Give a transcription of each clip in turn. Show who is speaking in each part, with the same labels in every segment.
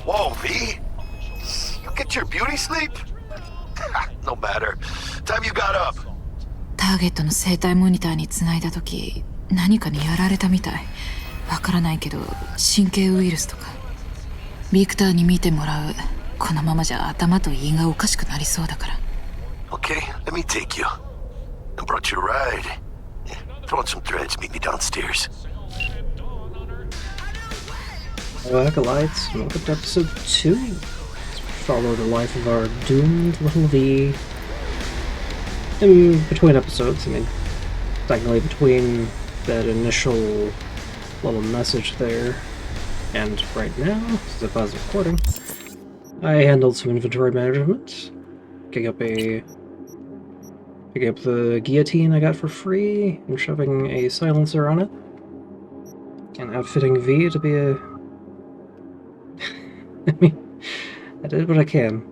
Speaker 1: Whoa, V? You get your beauty sleep? No matter. Time you got up.
Speaker 2: ターゲットの生体モニターに繋いだ時、何かにやられたみたい。わからないけど、神経ウイルスとか。ビクターに見てもらう。このままじゃ頭と胃がおかしくなりそうだから。
Speaker 1: Okay, let me take you. I brought you a ride. Throw on some threads, meet me downstairs.
Speaker 3: Acolytes, welcome to episode 2. Follow the life of our doomed little V. In between episodes, I mean, technically between that initial little message there and right now, since I was recording, I handled some inventory management, picking up the guillotine I got for free and shoving a silencer on it, and outfitting V to be a... I mean, I did what I can.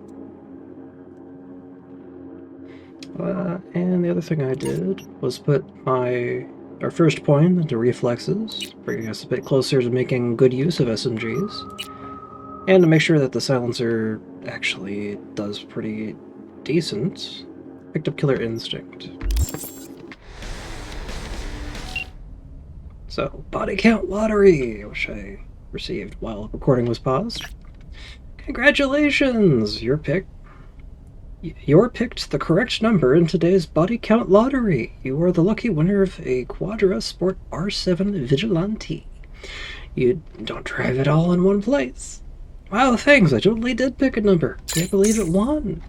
Speaker 3: And the other thing I did was put our first point into reflexes, bringing us a bit closer to making good use of SMGs, and to make sure that the silencer actually does pretty decent. Picked up Killer Instinct. So, body count lottery, which I received while recording was paused. Congratulations! You're picked the correct number in today's body count lottery. You are the lucky winner of a Quadra Sport R7 Vigilante. You don't drive it all in one place. Wow, thanks, I totally did pick a number. Can't believe it won.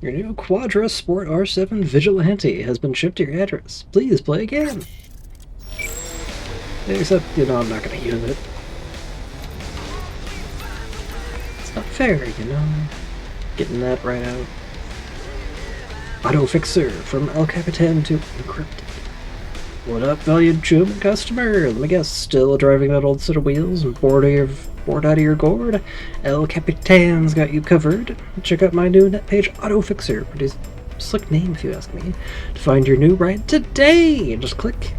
Speaker 3: Your new Quadra Sport R7 Vigilante has been shipped to your address. Please play again. Except, I'm not going to use it. It's not fair, Getting that right out. Auto Fixer from El Capitan to Encrypted. What up, valued German customer? Let me guess, still driving that old set of wheels and bored out of your gourd? El Capitan's got you covered. Check out my new net page Auto Fixer. Pretty slick name if you ask me. To find your new ride today, just click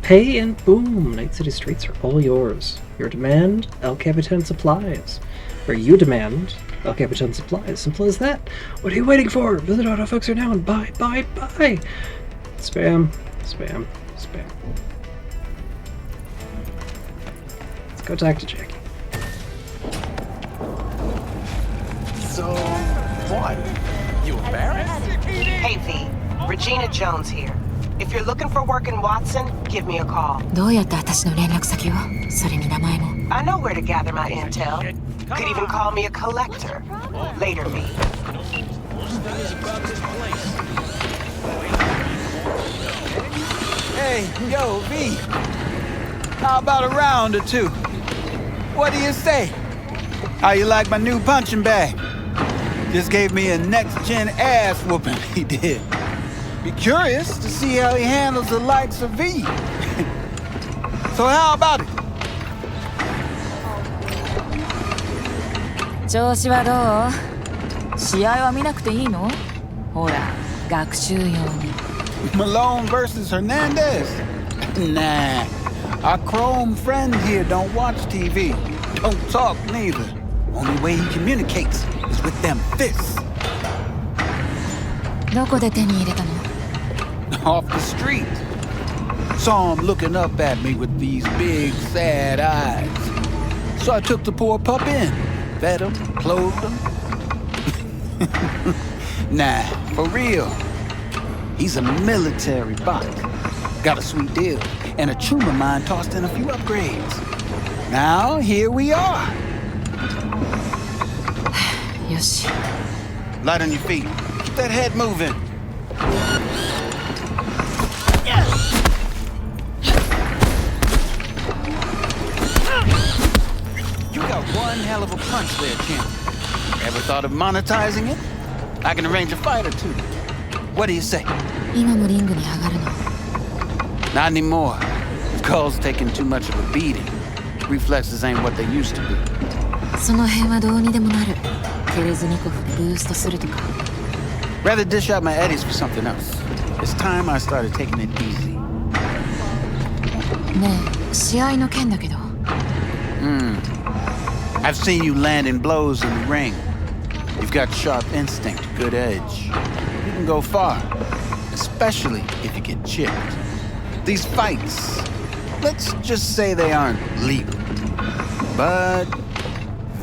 Speaker 3: pay and boom, Night City streets are all yours. Your demand, El Capitan supplies. Or you demand, El Capitan supplies. Simple as that. What are you waiting for? Visit Auto Fixer now and buy. Spam. Let's go talk to Jackie.
Speaker 4: So, what? You embarrassed?
Speaker 5: Hey V, Regina Jones here. If you're looking for work in Watson, give me a call.
Speaker 2: どうやって私の連絡先を？それに名前も。
Speaker 5: I know where to gather my intel. Could even call me a collector. Later, V.
Speaker 4: Hey, yo, V. How about a round or two? What do you say? How you like my new punching bag? Just gave me a next-gen ass whooping, he did. Be curious to see how he handles the likes of V. So how about it?
Speaker 2: 調子はどう？試合は見なくていいの？ほら、学習用に。
Speaker 4: Malone versus Hernandez? Nah. Our Chrome friend here don't watch TV. Don't talk neither. Only way he communicates is with them fists.
Speaker 2: どこで手に入れたの？
Speaker 4: Off the street. Saw him looking up at me with these big, sad eyes. So I took the poor pup in. Fed him, clothed him. Nah, for real. He's a military bot. Got a sweet deal. And a tumor mine tossed in a few upgrades. Now, here we are.
Speaker 2: よし。
Speaker 4: Light on your feet. Keep that head moving. You got one hell of a punch there, champ. Ever thought of monetizing it? I can arrange a fight or two. What do you say?
Speaker 2: 今もリングに上がるの。
Speaker 4: Not anymore. Skull's taking too much of a beating. Reflexes ain't what they used to be.
Speaker 2: その辺はどうにでもなる。テレズニコフでブーストするとか。
Speaker 4: Rather dish out my eddies for something else. It's time I started taking it easy.
Speaker 2: ねえ、試合の件だけど。
Speaker 4: I've seen you landing blows in the ring. You've got sharp instinct, good edge. You can go far, especially if you get chipped. These fights, let's just say they aren't legal, but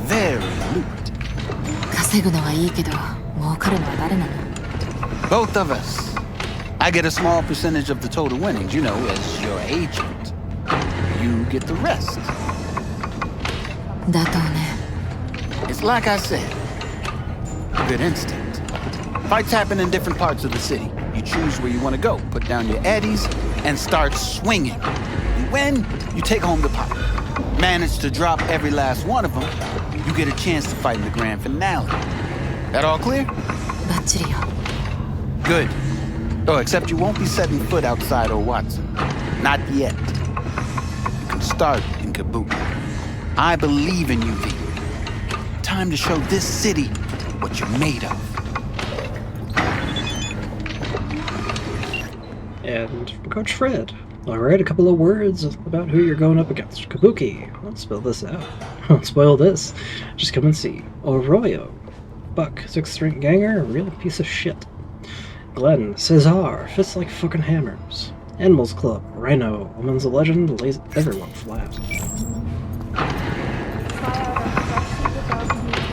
Speaker 4: very lucrative.
Speaker 2: 稼ぐのはいいけど、儲かるのは誰なの?
Speaker 4: Both of us. I get a small percentage of the total winnings, you know, as your agent. You get the rest.
Speaker 2: だとね。
Speaker 4: It's like I said, good instinct. Fights happen in different parts of the city. You choose where you want to go, put down your eddies, and start swinging. You win, you take home the pot. Manage to drop every last one of them, you get a chance to fight in the grand finale. That all clear?
Speaker 2: バッチリよ。
Speaker 4: Good. Oh, except you won't be setting foot outside old Watson. Not yet. You can start in Kabuki. I believe in you, V. Time to show this city what you're made of.
Speaker 3: And from Coach Fred. Alright, a couple of words about who you're going up against. Kabuki. Let's spell this out. Don't spoil this. Just come and see. Oroyo. Buck, 6th rank ganger, a real piece of shit. Glenn, Cesar, fists like fucking hammers. Animals Club, Rhino, woman's a legend, lays everyone flat.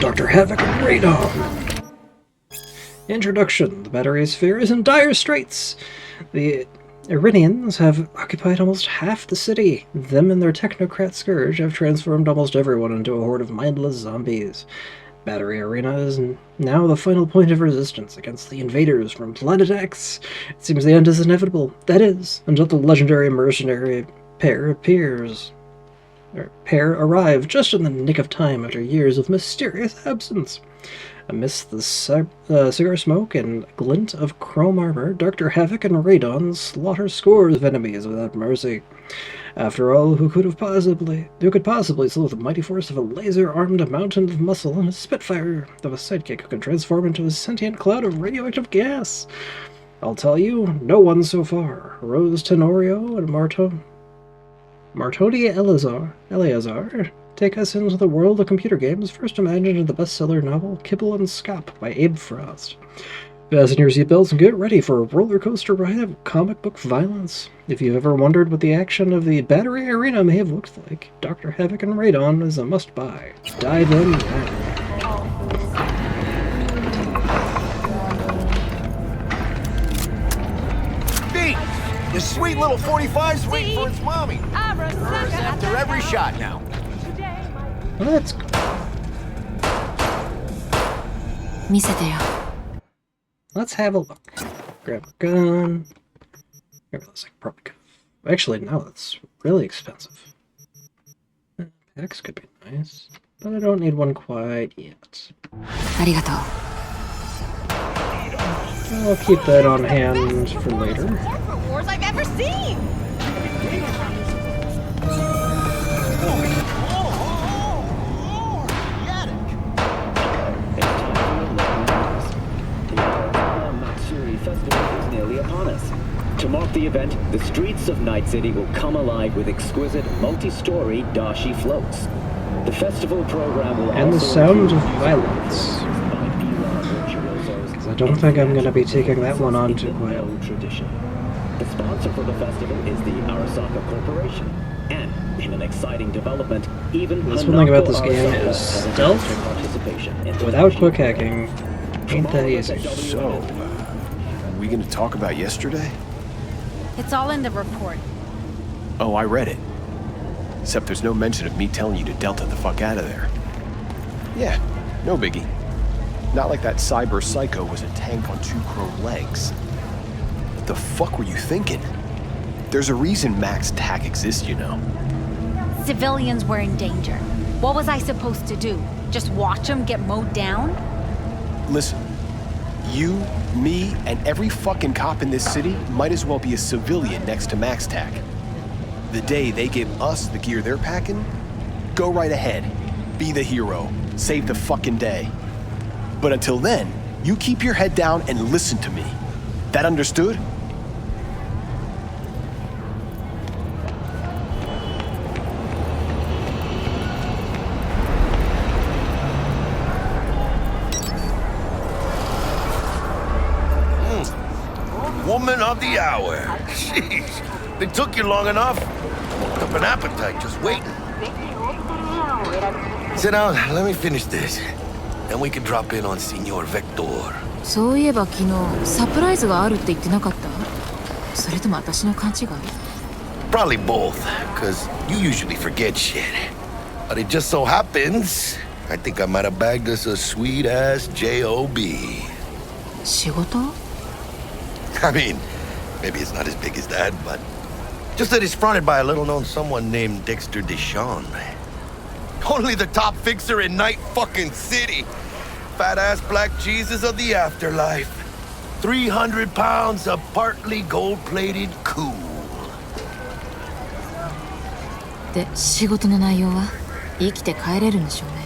Speaker 3: Dr. Havoc and RADON! Introduction. The battery sphere is in dire straits. The Iranians have occupied almost half the city. Them and their technocrat scourge have transformed almost everyone into a horde of mindless zombies. Battery Arena is now the final point of resistance against the invaders from Planet X. It seems the end is inevitable. That is, until the legendary mercenary pair arrive just in the nick of time after years of mysterious absence. Amidst the cigar smoke and glint of chrome armor, Dr. Havoc and RADON slaughter scores of enemies without mercy. After all, who could possibly slow the mighty force of a laser-armed mountain of muscle and a spitfire of a sidekick who can transform into a sentient cloud of radioactive gas? I'll tell you, no one so far. Rose Tenorio and Martoni Eleazar take us into the world of computer games first imagined in the bestseller novel Kibble and Scop by Abe Frost. Fasten your seatbelts and get ready for a roller coaster ride of comic book violence. If you've ever wondered what the action of the Battery Arena may have looked like, Dr. Havoc and RADON is a must-buy. Dive in now.
Speaker 1: Pete! This sweet little 45's waiting for its mommy. Hers after every shot now.
Speaker 3: Let's go.
Speaker 2: 見せてよ。
Speaker 3: Let's have a look. Grab a gun. Grab this, like, probably could. Actually, no, that's really expensive. Packs could be nice, but I don't need one quite yet.
Speaker 2: ありがとう。
Speaker 3: I'll keep that on hand for later.
Speaker 6: Wars I've ever seen.
Speaker 7: To mark the event, the streets of Night City will come alive with exquisite multi-story dashi floats. The festival program will
Speaker 3: And the
Speaker 7: also
Speaker 3: sound of
Speaker 7: include
Speaker 3: violence.
Speaker 7: by VR virtuosos.
Speaker 3: Because I don't think I'm going to be taking that one on too quiet.
Speaker 7: Tradition. The sponsor for the festival is the Arasaka Corporation. And in an exciting development, even
Speaker 3: This one thing about this
Speaker 7: Hanako
Speaker 3: game
Speaker 7: Arasaka
Speaker 3: is
Speaker 7: has announced
Speaker 3: stealth
Speaker 7: her participation in the
Speaker 3: without
Speaker 7: dashi
Speaker 3: quick hacking. Ain't that easy.
Speaker 8: So, are we gonna talk about yesterday?
Speaker 6: It's all in the report.
Speaker 8: Oh, I read it. Except there's no mention of me telling you to Delta the fuck out of there. Yeah, no biggie. Not like that Cyberpsycho was a tank on 2 chrome legs. What the fuck were you thinking? There's a reason Max TAC exists, you know.
Speaker 6: Civilians were in danger. What was I supposed to do? Just watch them get mowed down?
Speaker 8: Listen, you, me, and every fucking cop in this city might as well be a civilian next to Max TAC. The day they give us the gear they're packing, go right ahead. Be the hero. Save the fucking day. But until then, you keep your head down and listen to me. That understood?
Speaker 1: woman of the hour. Jeez, it took you long enough. Woke up an appetite just waiting. Sit down, let me finish this. Then we can drop in on Senor Vector.
Speaker 2: そういえば昨日サプライズがあるって言ってなかった？それとも私の勘違い？
Speaker 1: Probably both, cause you usually forget shit. But it just so happens, I think I might have bagged us a sweet-ass J.O.B.
Speaker 2: 仕事？
Speaker 1: I mean, maybe it's not as big as that, but just that it's fronted by a little-known someone named Dexter Deshawn. Only the top fixer in Night fucking City. Fat-ass black Jesus of the afterlife. 300 pounds of partly gold-plated cool.
Speaker 2: で、仕事の内容は生きて帰れるんでしょうね。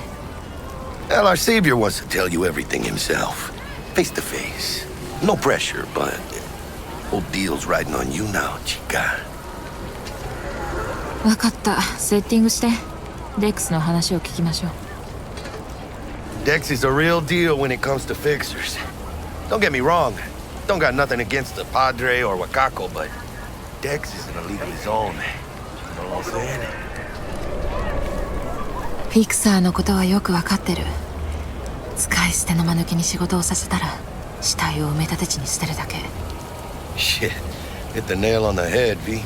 Speaker 1: Well, our savior wants to tell you everything himself. Face to face. No pressure, but whole deal's riding on you now, chica.
Speaker 2: わかった。セッティングして。デックスの話を聞きましょう。
Speaker 1: Dex is a real deal when it comes to fixers. Don't get me wrong. Don't got nothing against the Padre or Wakako, but Dex is in a league of his own. You know what I'm saying?
Speaker 2: フィクサーのことはよくわかってる。使い捨ての間抜きに仕事をさせたら死体を埋め立て地に捨てるだけ。
Speaker 1: Shit. Hit the nail on the head, V.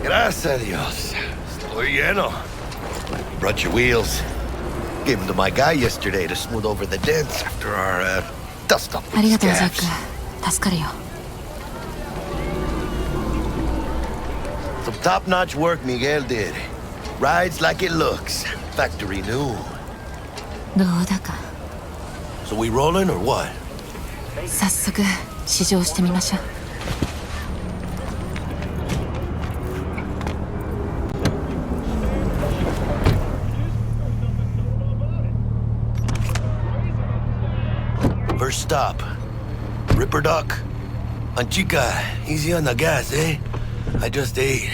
Speaker 1: Gracias a Dios. Estoy lleno. Brought your wheels. Gave them to my guy yesterday to smooth over the dents after our dust up
Speaker 2: あり
Speaker 1: with
Speaker 2: がとう、ジャッ
Speaker 1: scabs.
Speaker 2: ク。助かるよ。
Speaker 1: Some top-notch work Miguel did. Rides like it looks. Factory new.
Speaker 2: どうだか。
Speaker 1: So we rolling or what?
Speaker 2: 早速試乗してみましょう。
Speaker 1: First stop. RipperDoc. Chica, easy on the gas, eh? I just ate.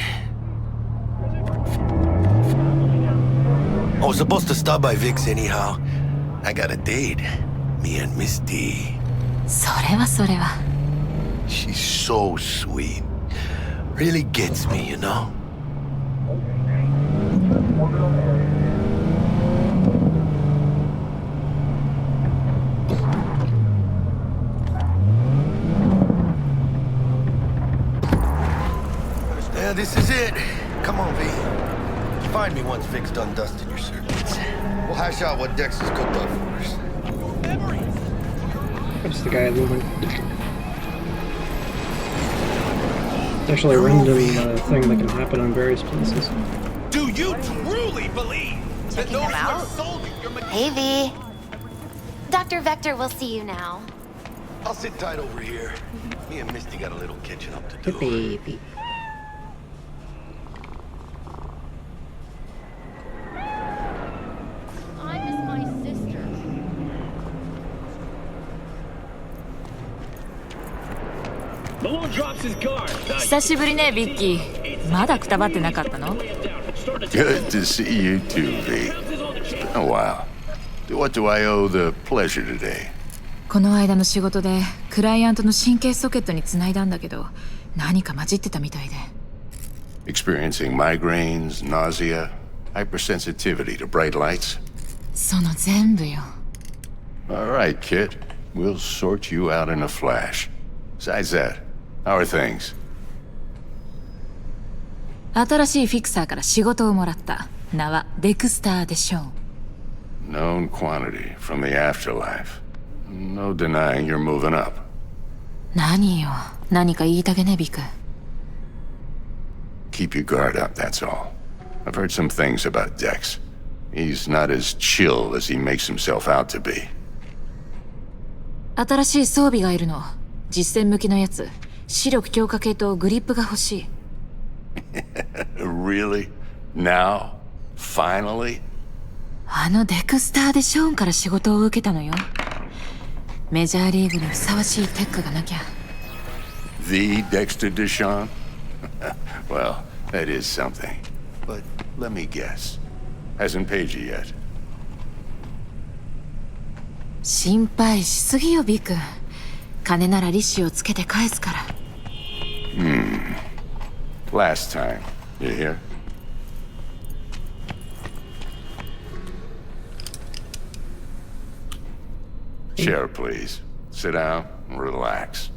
Speaker 1: I was supposed to stop by Vic's anyhow. I got a date. Me and Misty.
Speaker 2: それはそれは。
Speaker 1: She's so sweet. Really gets me, you know? Yeah, this is it. Come on, V. Find me once Vic's done dusting your circuits. We'll hash out what Dex has cooked up for us.
Speaker 3: That's the guy moving. It's actually a random thing that can happen on various places.
Speaker 8: Do you truly believe that
Speaker 9: Checking
Speaker 8: those
Speaker 9: them
Speaker 8: who
Speaker 9: out?
Speaker 8: have sold you your
Speaker 9: Hey, V. Dr. Vector will see you now.
Speaker 1: I'll sit tight over here. Me and Misty got a little catching up to do.
Speaker 3: Baby.
Speaker 6: I miss my sister.
Speaker 7: Malone drops his guard.
Speaker 2: 久しぶりね、ビッキー。まだくたばってなかったの？
Speaker 10: Good to see you too, V. Oh, wow. What do I owe the pleasure today?
Speaker 2: この間の仕事でクライアントの神経ソケットにつないだんだけど、何か混じってたみたいで。
Speaker 10: Experiencing migraines, nausea, hypersensitivity to bright lights?
Speaker 2: その全部よ。
Speaker 10: All right, kid. We'll sort you out in a flash. Besides that, how are things?
Speaker 2: 新しいフィクサーから仕事をもらった。名はデクスター・デショーン。
Speaker 10: Known quantity from the afterlife. No denying you're moving up.
Speaker 2: 何よ。何か言いたげね、ビク。
Speaker 10: Keep your guard up, that's all. I've heard some things about Dex. He's not as chill as he makes himself out to be.
Speaker 2: 新しい装備がいるの。実戦向きのやつ。視力強化系とグリップが欲しい。
Speaker 10: Really? Now? Finally?
Speaker 2: あのデクスター・デショーンから仕事を受けたのよ。メジャーリーグにふさわしいテックがなきゃ。
Speaker 10: The Dexter Deshawn? Well, that is something. But let me guess. Hasn't paid you yet.
Speaker 2: 心配しすぎよ、ビク。金なら利子をつけて返すから。
Speaker 10: Last time. You hear? Chair, please. Sit down and relax.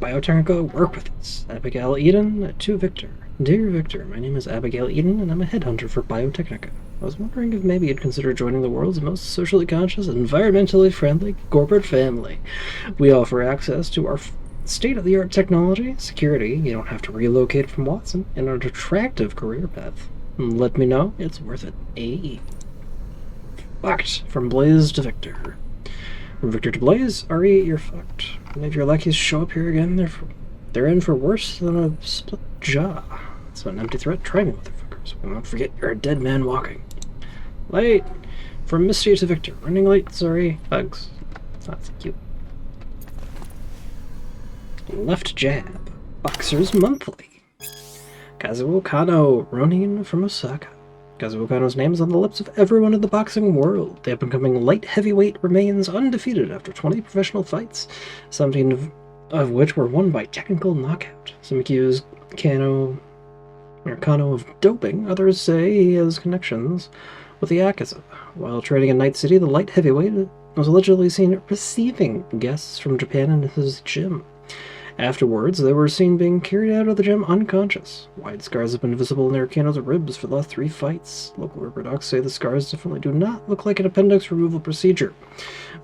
Speaker 3: Biotechnica, work with us. Abigail Eden to Victor. Dear Victor, my name is Abigail Eden, and I'm a headhunter for Biotechnica. I was wondering if maybe you'd consider joining the world's most socially conscious, environmentally friendly corporate family. We offer access to our state-of-the-art technology, security, you don't have to relocate from Watson, and an attractive career path. Let me know, it's worth it. AE. Fucked. From Blaze to Victor. From Victor to Blaze, RE, you're fucked. And if your lackeys show up here again, they're in for worse than a split jaw. It's an empty threat. Try me, motherfuckers. We won't forget you're a dead man walking. Late. From Misty to Victor. Running late, sorry. Bugs. That's cute. Left jab. Boxers Monthly. Kazuo Kano. Ronin from Osaka. Kazuo Kano's name is on the lips of everyone in the boxing world. The up-and-coming light heavyweight remains undefeated after 20 professional fights, 17 of which were won by technical knockout. Some accuse Kano of doping. Others say he has connections with the Yakuza. While training in Night City, the light heavyweight was allegedly seen receiving guests from Japan in his gym. Afterwards, they were seen being carried out of the gym unconscious. Wide scars have been visible near Kano's ribs for the last 3 fights. Local RipperDocs say the scars definitely do not look like an appendix removal procedure.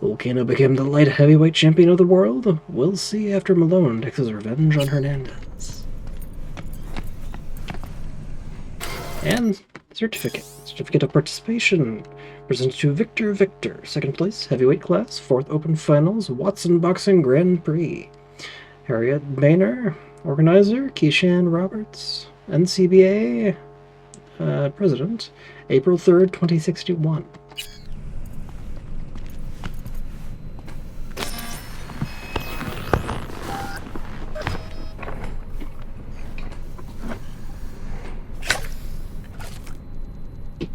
Speaker 3: Will Kano become the light heavyweight champion of the world? We'll see after Malone takes his revenge on Hernandez. And certificate of participation presented to Victor Victor, 2nd place, heavyweight class, 4th Open Finals, Watson Boxing Grand Prix. Harriet Boehner, organizer, Keishan Roberts, NCBA president, April 3rd, 2061.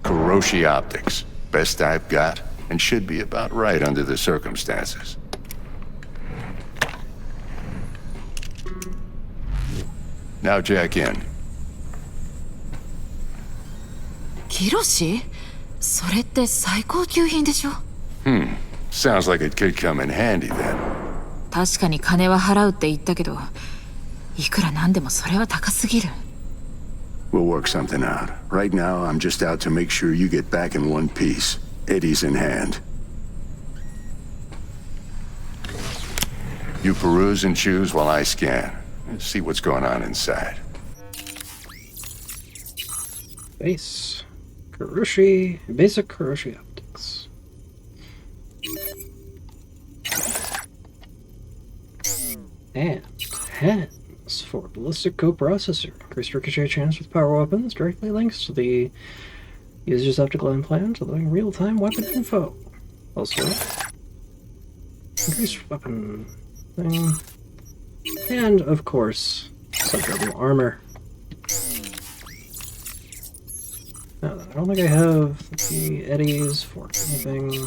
Speaker 10: Kuroshi Optics. Best I've got, and should be about right under the circumstances. Now jack in.
Speaker 2: Kiroshi? それって最高級品でしょ?
Speaker 10: Sounds like it could come in handy then.
Speaker 2: 確かに金は払うって言ったけど、いくらなんでもそれは高すぎる。
Speaker 10: We'll work something out. Right now, I'm just out to make sure you get back in one piece. Eddie's in hand. You peruse and choose while I scan. See what's going on inside.
Speaker 3: Basic Kuroshi Optics. And hands for ballistic coprocessor. Increased ricochet chance with power weapons directly links to the user's optical implant, allowing real-time weapon info. Also, increased weapon thing. And, of course, sub-double armor. Now, I don't think I have the eddies for anything.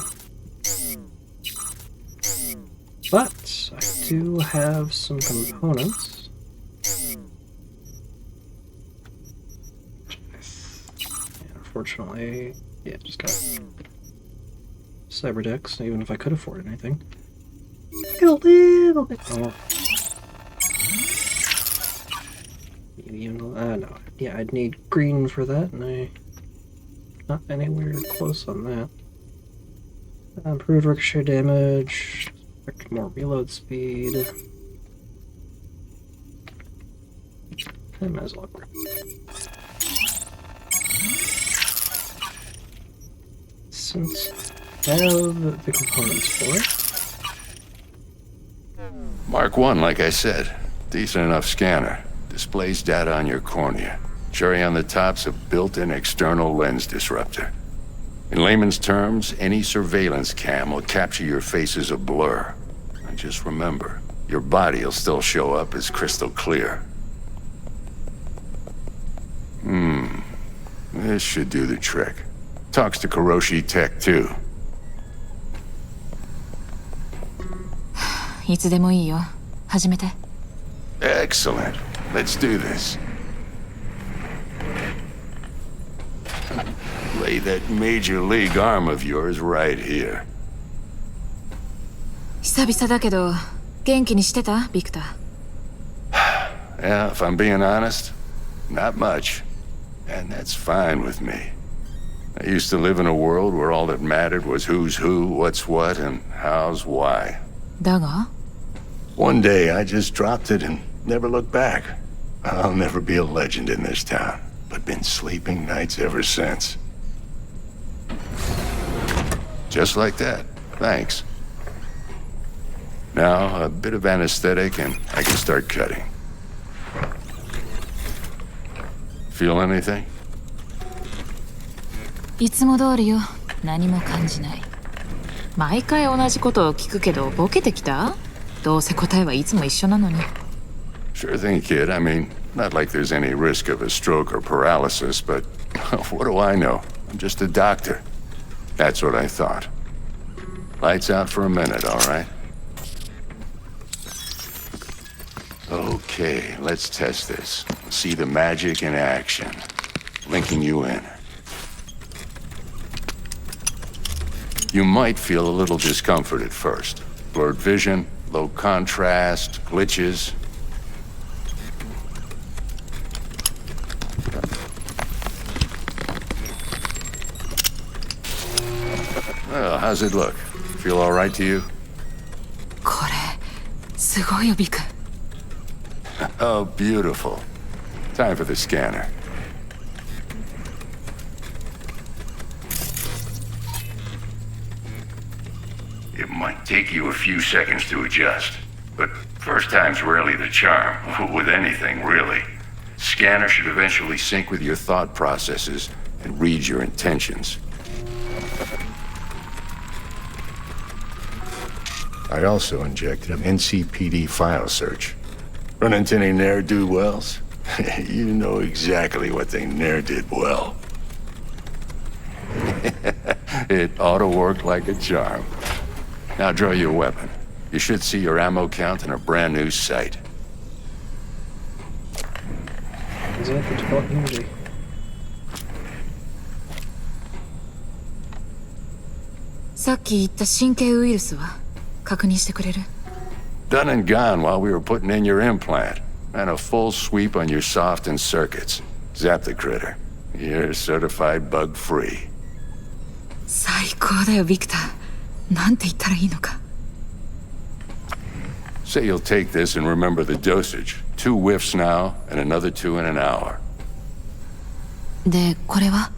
Speaker 3: But I do have some components. And unfortunately, yeah, just got Cyberdex, even if I could afford anything. A little bit more. No. Yeah, I'd need green for that, and I'm not anywhere close on that. Improved ricochet damage, expect more reload speed. I might as well upgrade. Since I have the components for it.
Speaker 10: Mark 1, like I said. Decent enough scanner. Displays data on your cornea. Cherry on the top's a built-in external lens disruptor. In layman's terms, any surveillance cam will capture your face as a blur. And just remember, your body will still show up as crystal clear. This should do the trick. Talks to Kuroshi Tech, too.
Speaker 2: いつでもいいよ。始めて。
Speaker 10: Excellent. Let's do this. Lay that major league arm of yours right here.
Speaker 2: 久々だけど、元気にしてた、ビクター。
Speaker 10: Yeah, if I'm being honest, not much. And that's fine with me. I used to live in a world where all that mattered was who's who, what's what, and how's why.
Speaker 2: だが
Speaker 10: One day I just dropped it and never looked back. I'll never be a legend in this town, but been sleeping nights ever since. Just like that. Thanks. Now, a bit of anesthetic and I can start cutting. Feel anything?
Speaker 2: いつも通りよ。何も感じない。毎回同じことを聞くけど、ボケてきた？どうせ答えはいつも一緒なのに。
Speaker 10: Sure thing, kid. I mean, not like there's any risk of a stroke or paralysis, but what do I know? I'm just a doctor. That's what I thought. Lights out for a minute, all right? Okay, let's test this. See the magic in action. Linking you in. You might feel a little discomfort at first. Blurred vision, low contrast, glitches. Well, how's it look? Feel all right to you?
Speaker 2: これ、すごいよ、ビク。
Speaker 10: Oh, beautiful. Time for the scanner. It might take you a few seconds to adjust, but first time's rarely the charm, with anything, really. Scanner should eventually sync with your thought processes and read your intentions. I also injected an NCPD file search. Run into any ne'er-do-wells? You know exactly what they ne'er did well. It ought to work like a charm. Now draw your weapon. You should see your ammo count in a brand new sight.
Speaker 3: Is that the default unity?
Speaker 10: Done and gone while we were putting in your implant. And a full sweep on your soft and circuits. Zap the critter. You're certified bug-free.
Speaker 2: 最高だよ、ビクター。なんて言ったらいいのか。
Speaker 10: Say you'll take this and remember the dosage. 2 whiffs now, and another 2 in an hour.
Speaker 2: で、これは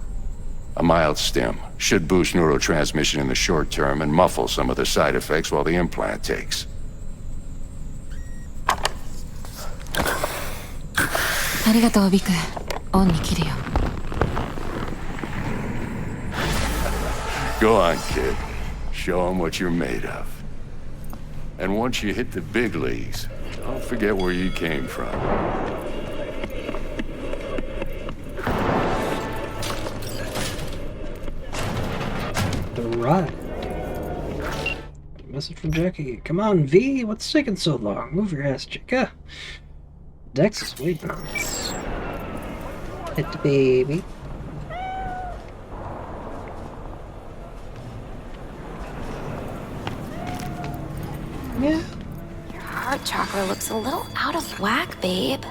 Speaker 10: A mild stim. Should boost neurotransmission in the short term and muffle some of the side effects while the implant takes.
Speaker 2: ありがとう、ビク。オンに切るよ。
Speaker 10: Go on, kid. Show them what you're made of. And once you hit the big leagues, don't forget where you came from.
Speaker 3: The ride. Message from Jackie. Come on, V. What's taking so long? Move your ass, Chica. Dex is waiting on us. Hit the baby. Yeah.
Speaker 9: Your heart chakra looks a little out of whack, babe.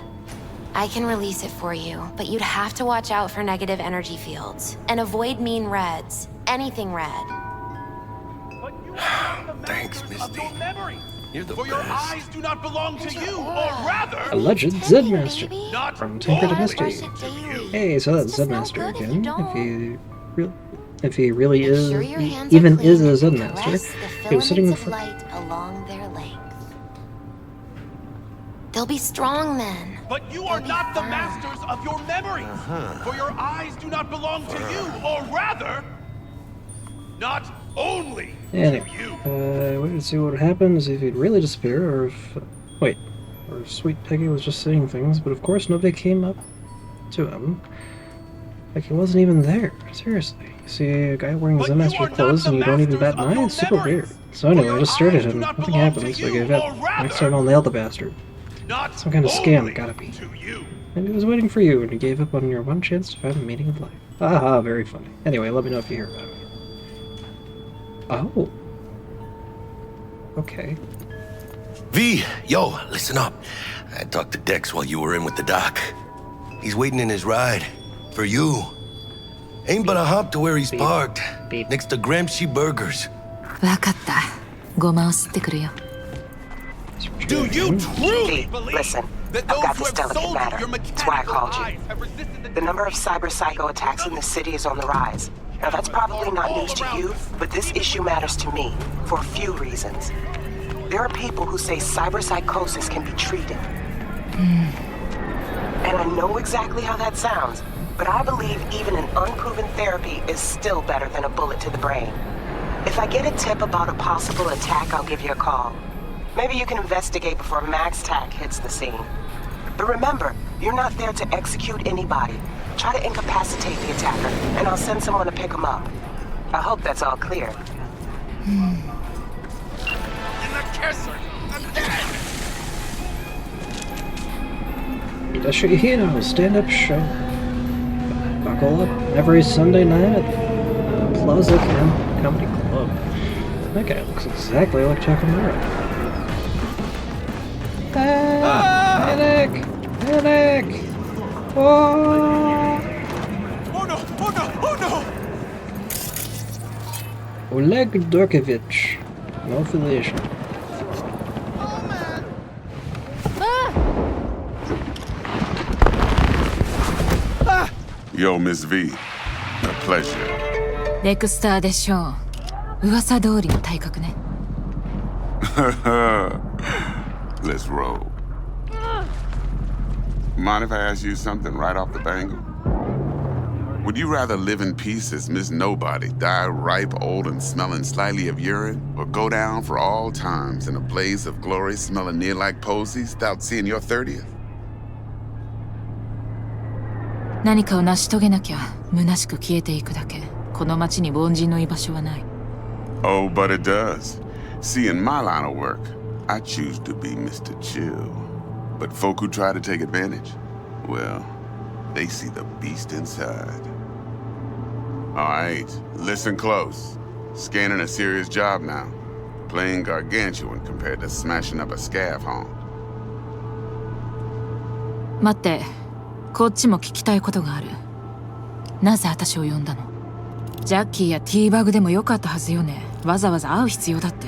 Speaker 9: I can release it for you, but you'd have to watch out for negative energy fields and avoid mean reds. Anything red.
Speaker 1: Thanks, Misty. You're the
Speaker 11: For your
Speaker 1: best.
Speaker 11: eyes do not belong to you, or rather...
Speaker 3: Alleged Zedmaster.
Speaker 11: Not
Speaker 3: From Tinker to Misty.
Speaker 9: Brush it daily.
Speaker 3: Hey, so that's
Speaker 9: It's no
Speaker 3: Zedmaster
Speaker 9: good if
Speaker 3: again.
Speaker 9: you don't.
Speaker 3: If he really
Speaker 9: Make
Speaker 3: is,
Speaker 9: sure your hands
Speaker 3: even
Speaker 9: are clean
Speaker 3: is a
Speaker 9: and
Speaker 3: Zedmaster,
Speaker 9: caress the
Speaker 3: he was sitting in
Speaker 9: filaments of
Speaker 3: front.
Speaker 9: light along their length. They'll be strong then.
Speaker 11: But you are
Speaker 9: They'll be
Speaker 11: not the
Speaker 9: firm.
Speaker 11: masters of your memories. For your eyes do not belong to you, or rather... Not only
Speaker 3: Anyway,
Speaker 11: to you.
Speaker 3: wait to see what would happen if he'd really disappear, or if... wait. Or if Sweet Peggy was just saying things, but of course nobody came up to him. Like he wasn't even there. Seriously. You see a guy wearing Zen Master clothes and you don't even bat an eye? It's super weird. So anyway, I just started him. Nothing happened, so I gave up. Next time I'll nail the bastard. Some kind of scam, it gotta be. And he was waiting for you, and you gave up on your one chance to find the meaning of life. Haha, very funny. Anyway, let me know if you hear about it. Oh. Okay.
Speaker 1: V, yo, listen up. I talked to Dex while you were in with the doc. He's waiting in his ride. For you. Ain't but a hop to where he's parked. Next to Gramsci Burgers.
Speaker 2: わかった。ごまを吸ってくるよ。
Speaker 11: Do you truly believe
Speaker 5: Listen,
Speaker 11: that
Speaker 5: I've
Speaker 11: those
Speaker 5: got
Speaker 11: who
Speaker 5: this
Speaker 11: have
Speaker 5: delicate
Speaker 11: sold
Speaker 5: matter.
Speaker 11: you your
Speaker 5: That's why I
Speaker 11: mechanical
Speaker 5: called you.
Speaker 11: eyes have resisted the
Speaker 5: The number of cyberpsycho attacks in the city is on the rise. Now that's probably not news to you, but this issue matters to me for a few reasons. There are people who say cyberpsychosis can be treated. And I know exactly how that sounds, but I believe even an unproven therapy is still better than a bullet to the brain. If I get a tip about a possible attack, I'll give you a call. Maybe you can investigate before MaxTac hits the scene. But remember, you're not there to execute anybody. Try to incapacitate the attacker, and I'll send someone to pick him up. I hope that's all clear.
Speaker 11: In the kisser! Again!
Speaker 3: Industry Hero stand-up show. Buckle up every Sunday night at the Plaza Comedy Club. That guy looks exactly like Takamura. Panic! Panic! Oh!
Speaker 11: Oh no! Oh no! Oh no!
Speaker 3: Oleg Dorkovich. No affiliation.
Speaker 12: Yo, Miss V. A pleasure.
Speaker 2: デクスターでしょう。噂通りの体格ね。
Speaker 12: Let's roll. Mind if I ask you something right off the bangle? Would you rather live in peace as Miss Nobody, die ripe, old, and smelling slightly of urine, or go down for all times in a blaze of glory smelling near like posies without seeing your 30th?
Speaker 2: 何かを成し遂げなきゃ虚しく消えていくだけ。この町に凡人の居場所はない。
Speaker 12: Oh, but it does. See, in my line of work, I choose to be Mr. Chill. But folk who try to take advantage, well, they see the beast inside. All right, listen close. Scanning a serious job now. Playing gargantuan compared to smashing up a scav home.
Speaker 2: 待って、こっちも聞きたいことがある。なぜ私を呼んだの？ジャッキーやティーバグでもよかったはずよね。わざわざ会う必要だって。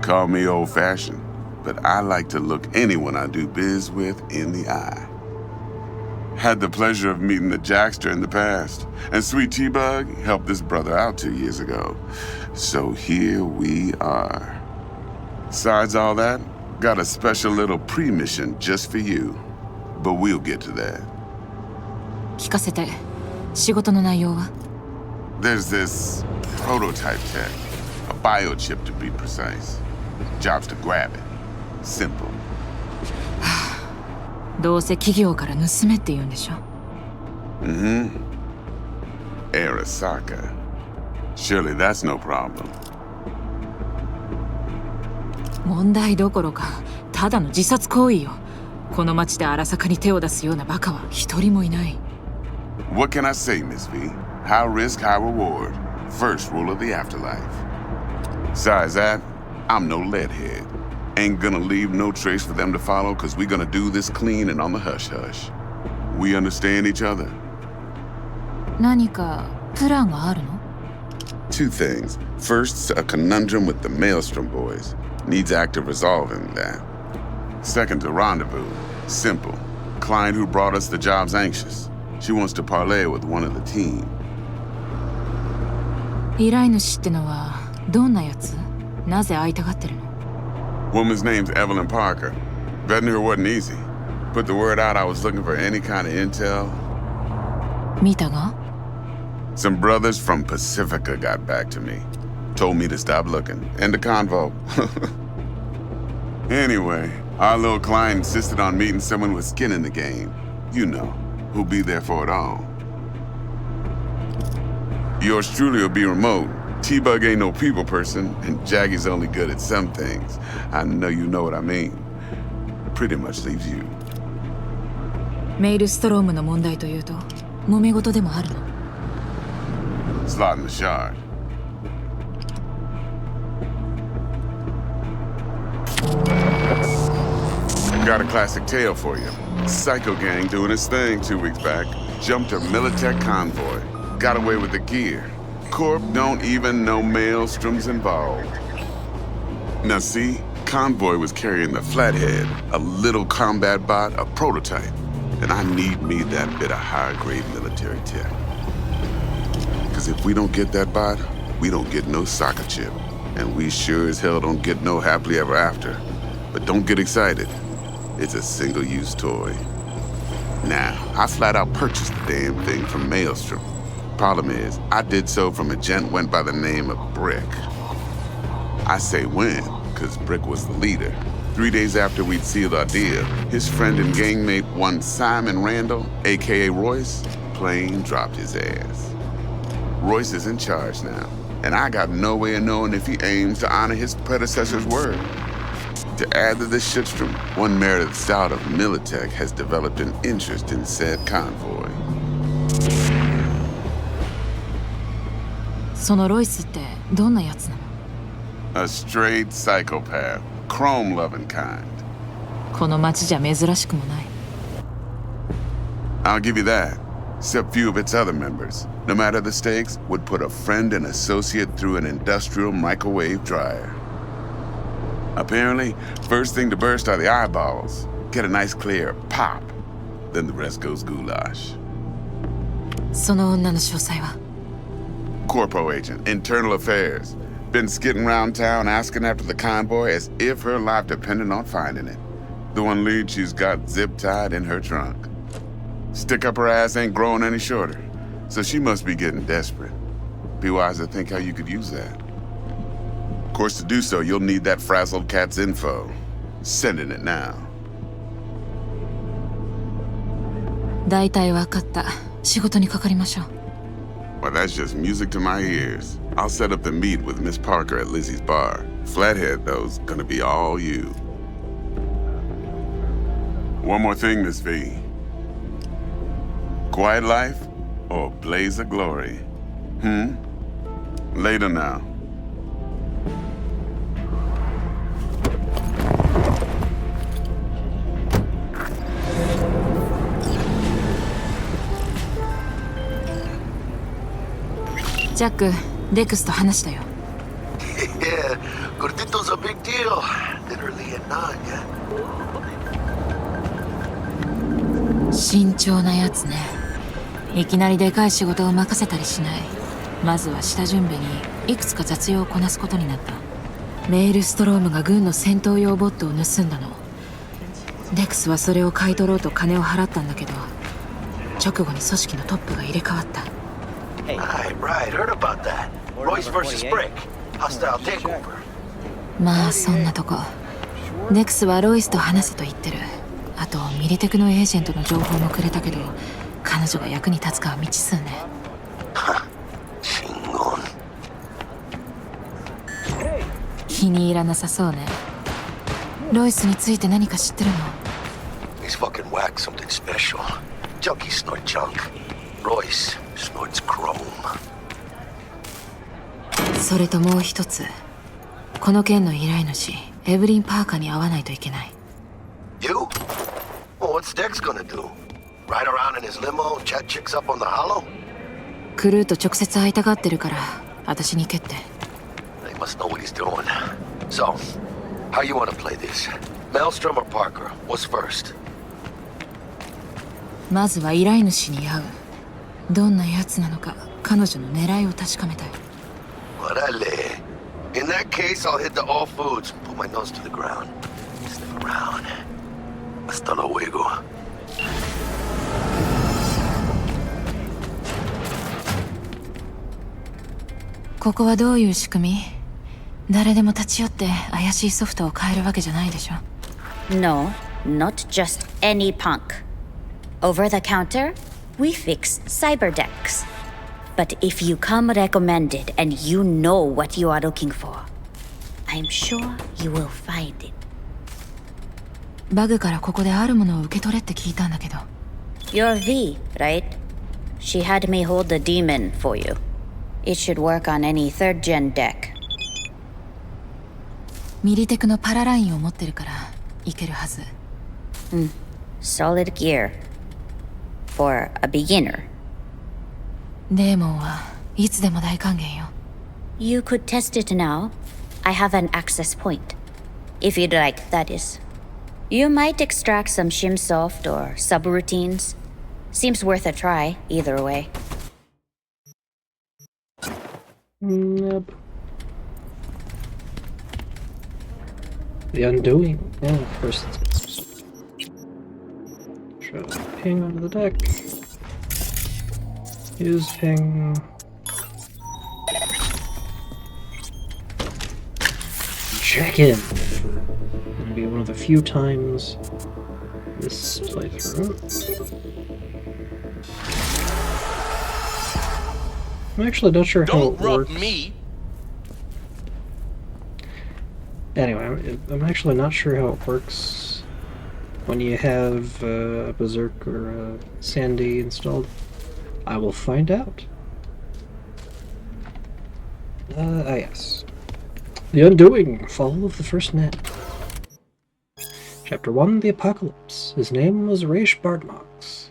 Speaker 12: Call me old-fashioned, but I like to look anyone I do biz with in the eye. Had the pleasure of meeting the Jackster in the past, and Sweet T-Bug helped this brother out 2 years ago. So here we are. Besides all that, got a special little pre-mission just for you. But we'll get to that.
Speaker 2: 聞かせて。仕事の内容は？
Speaker 12: There's this prototype tech, a biochip to be precise. Job's to grab it. Simple.
Speaker 2: どうせ企業から盗めって言うんでしょ？
Speaker 12: Arasaka. Surely that's no problem.
Speaker 2: 問題どころか、ただの自殺行為よ。この町で荒坂に手を出すようなバカは一人もいない。
Speaker 12: What can I say, Miss V? High risk, high reward. First rule of the afterlife. Besides that, I'm no leadhead. Ain't gonna leave no trace for them to follow, cause we gonna do this clean and on the hush-hush. We understand each other?
Speaker 2: 何かプランがあるの？
Speaker 12: Two things. First, a conundrum with the Maelstrom boys. Needs active resolving that. Second, a rendezvous. Simple. Client who brought us the job's anxious. She wants to parlay with one of the team.
Speaker 2: 依頼主ってのはどんなやつ？なぜ会いたがってるの？
Speaker 12: Woman's name's Evelyn Parker. Vetting her wasn't easy. Put the word out I was looking for any kind of intel.
Speaker 2: 見たが？
Speaker 12: Some brothers from Pacifica got back to me. Told me to stop looking. End of convo. Anyway, our little client insisted on meeting someone with skin in the game. You know, who'll be there for it all. Yours truly will be remote. T-Bug ain't no people person, and Jaggy's only good at some things. I know you know what I mean. Pretty much leaves you.
Speaker 2: メイルストロームの問題というと、揉め事でもあるの？
Speaker 12: Slotting the shard. Got a classic tale for you. Psycho gang doing his thing 2 weeks back. Jumped a Militech convoy. Got away with the gear. Corp don't even know Maelstrom's involved. Now see, convoy was carrying the Flathead, a little combat bot, a prototype. And I need me that bit of high-grade military tech. Because if we don't get that bot, we don't get no soccer chip. And we sure as hell don't get no happily ever after. But don't get excited. It's a single-use toy. Now, I flat out purchased the damn thing from Maelstrom. Problem is, I did so from a gent went by the name of Brick. I say when, because Brick was the leader. 3 days after we'd sealed our deal, his friend and gangmate, one Simon Randall, aka Royce, plain dropped his ass. Royce is in charge now, and I got no way of knowing if he aims to honor his predecessor's word. To add to this shitstrom, one Meredith Stout of Militech has developed an interest in said convoy.
Speaker 2: そのロイスってどんなやつなの？
Speaker 12: A straight psychopath, chrome-loving kind.
Speaker 2: この町じゃ珍しくもない。
Speaker 12: I'll give you that, except few of its other members, no matter the stakes, would put a friend and associate through an industrial microwave dryer. Apparently, first thing to burst are the eyeballs. Get a nice clear pop. Then the rest goes goulash.
Speaker 2: その女の詳細は？
Speaker 12: Corpo agent, internal affairs. Been skidding around town asking after the convoy as if her life depended on finding it. The one lead she's got zip-tied in her trunk. Stick up her ass ain't growing any shorter, so she must be getting desperate. Be wise to think how you could use that. Of course, to do so, you'll need that frazzled cat's info. Sending it now.
Speaker 2: 大体わかった。仕事にかかりましょう。
Speaker 12: Well, that's just music to my ears. I'll set up the meet with Miss Parker at Lizzie's bar. Flathead, though's gonna be all you. One more thing, Miss V. Quiet life or blaze of glory? Later now.
Speaker 2: Jack, デクスと話したよ。
Speaker 1: Yeah, Gordito's a big deal. Literally a none, yeah?
Speaker 2: 慎重なやつね。いきなりでかい仕事を任せたりしない。まずは下準備にいくつか雑用をこなすことになった。メイルストロームが軍の戦闘用ボットを盗んだの。デクスはそれを買い取ろうと金を払ったんだけど、直後に組織のトップが入れ替わった。
Speaker 1: Right, heard about that. Royce versus Brick. Hostile takeover.
Speaker 2: まあそんなとこ。デクスはロイスと話せと言ってる。あとミリテクのエージェントの情報もくれたけど、彼女が役に立つかは未知数ね。気に入らなさそうね。ロイスについて何か知ってるの？
Speaker 1: He's fucking whacked something special. Junkies snort junk. Royce snorts chrome.
Speaker 2: それともう一つ。この件の依頼主、エブリン・パーカーに会わないといけない。
Speaker 1: You? Well, what's Dex gonna do? Ride around in his limo, chat chicks up on the hollow?
Speaker 2: クルーと直接会いたがってるから、私に蹴って。
Speaker 1: They must know what he's doing. So, how you wanna play this? Maelstrom or Parker? What's first?
Speaker 2: まずは依頼主に会う。どんな奴なのか、彼女の狙いを確かめたい。
Speaker 1: Orale. In that case, I'll hit the all foods, put my nose to the ground, sniff around. Hasta luego.
Speaker 2: ここはどういう仕組み？誰でも立ち寄って怪しいソフトを買えるわけじゃないでしょ？
Speaker 13: No, not just any punk. Over the counter, we fix cyber decks. But if you come recommended and you know what you are looking for, I'm sure you will find it.
Speaker 2: バグからここであるものを受け取れって聞いたんだけど。
Speaker 13: You're V, right? She had me hold the demon for you. It should work on any third-gen deck.
Speaker 2: ミリテクのパララインを持ってるからいけるはず。
Speaker 13: Solid gear. For a beginner.
Speaker 2: デーモンはいつでも大歓迎よ。
Speaker 13: You could test it now. I have an access point. If you'd like, that is. You might extract some shimsoft or subroutines. Seems worth a try, either way.
Speaker 3: Yep. The Undoing. Yeah, first. Show ping onto the deck. Use ping. Check in. It'll be one of the few times this playthrough. I'm actually not sure how it works.
Speaker 1: Me.
Speaker 3: Anyway, I'm actually not sure how it works when you have a Berserk or a Sandy installed. I will find out. Yes. The Undoing, Fall of the First Net. Chapter 1, The Apocalypse. His name was Raish Bartmox.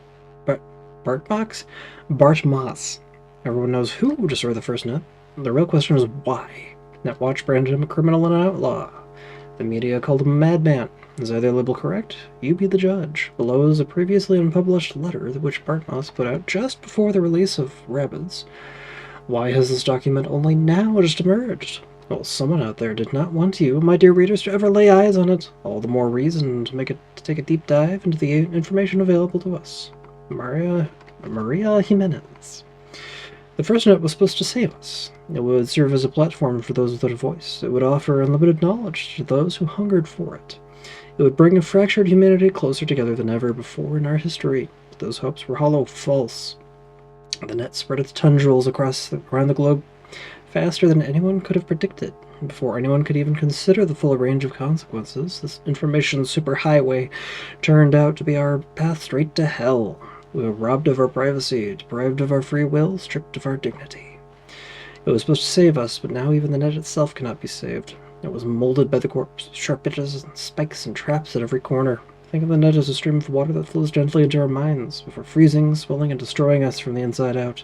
Speaker 3: Bartmox? Bartmoss. Everyone knows who destroyed the First Net. The real question is why. Netwatch branded him a criminal and an outlaw. The media called him a madman. Is either label correct? You be the judge. Below is a previously unpublished letter which Bartmoss put out just before the release of Rabbids. Why has this document only now just emerged? Well, someone out there did not want you, my dear readers, to ever lay eyes on it. All the more reason to take a deep dive into the information available to us. Maria Jimenez. The First Net was supposed to save us. It would serve as a platform for those without a voice. It would offer unlimited knowledge to those who hungered for it. It would bring a fractured humanity closer together than ever before in our history. But those hopes were hollow, false. The net spread its tendrils around the globe faster than anyone could have predicted. Before anyone could even consider the full range of consequences, this information superhighway turned out to be our path straight to hell. We were robbed of our privacy, deprived of our free will, stripped of our dignity. It was supposed to save us, but now even the net itself cannot be saved. It was molded by the corpse, sharp edges and spikes and traps at every corner. Think of the net as a stream of water that flows gently into our minds, before freezing, swelling, and destroying us from the inside out.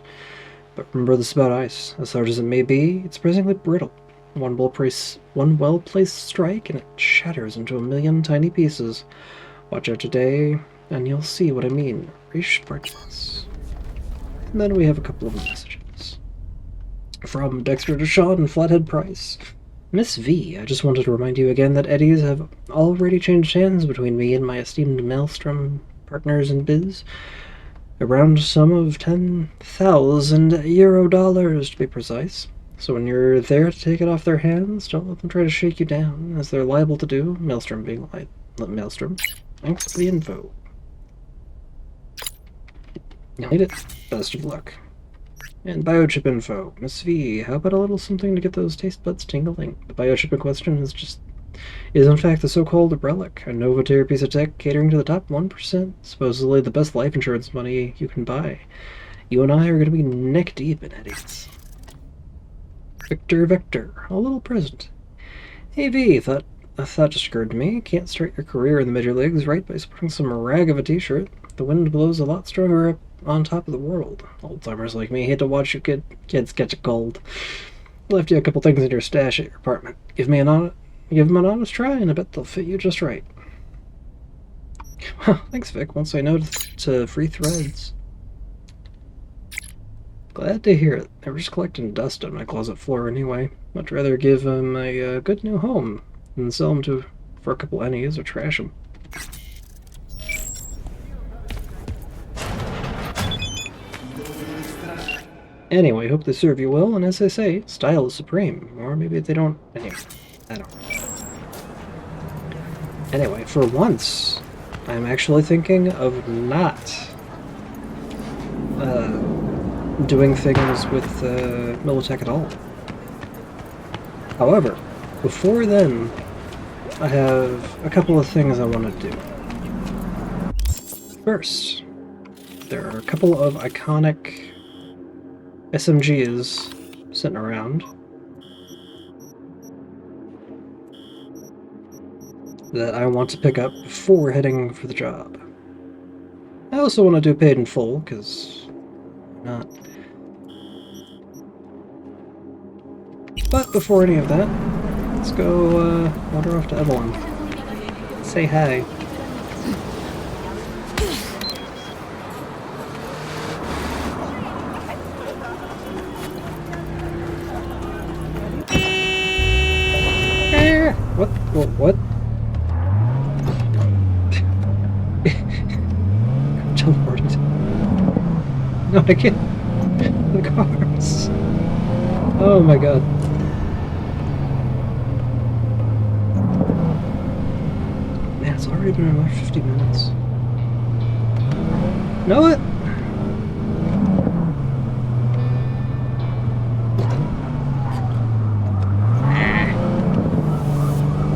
Speaker 3: But remember this about ice. As hard as it may be, it's surprisingly brittle. One well-placed strike, and it shatters into a million tiny pieces. Watch out today, and you'll see what I mean. Raish Bartmoss. And then we have a couple of messages. From Dexter Deshawn and Flathead Price. Miss V, I just wanted to remind you again that eddies have already changed hands between me and my esteemed Maelstrom partners in biz. A round sum of 10,000 euro dollars to be precise. So when you're there to take it off their hands, don't let them try to shake you down, as they're liable to do, Maelstrom being Maelstrom. Thanks for the info. You'll need it. Best of luck. And biochip info. Miss V, how about a little something to get those taste buds tingling? The biochip in question is in fact the so-called Relic, a Nova-tier piece of tech catering to the top 1%, supposedly the best life insurance money you can buy. You and I are going to be neck-deep in eddies. Victor, a little present. Hey V, a thought just occurred to me. Can't start your career in the major leagues right by sporting some rag of a t-shirt. The wind blows a lot stronger up on top of the world. Old-timers like me hate to watch you kids catch a cold. Left you a couple things in your stash at your apartment. Give them an honest try, and I bet they'll fit you just right. Well, thanks, Vic. Won't say no to free threads. Glad to hear it. They were just collecting dust on my closet floor anyway. Much rather give them a good new home than sell them for a couple pennies or trash them. Anyway, hope they serve you well, and as I say, style is supreme. Or maybe they don't. Anyway, I don't know. Anyway, for once, I'm actually thinking of not doing things with Militech at all. However, before then, I have a couple of things I want to do. First, there are a couple of iconic SMGs sitting around that I want to pick up before heading for the job. I also want to do paid in full, because not. But before any of that, let's go wander off to Evelyn. Say hi. What? What? Teleported. No, I can't. The cars. Oh my god. Man, it's already been about 50 minutes. Know what?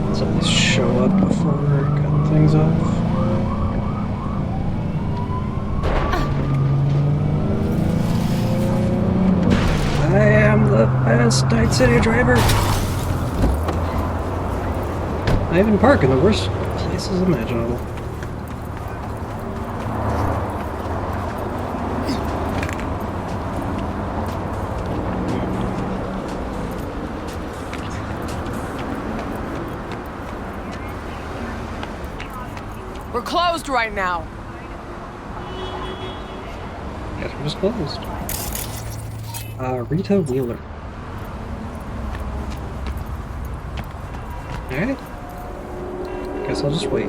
Speaker 3: Let's at least show up before cutting things off. I am the best Night City driver. I even park in the worst places imaginable.
Speaker 14: We're closed right now.
Speaker 3: Guess we're just closed. Rita Wheeler. Alright. Guess I'll just wait.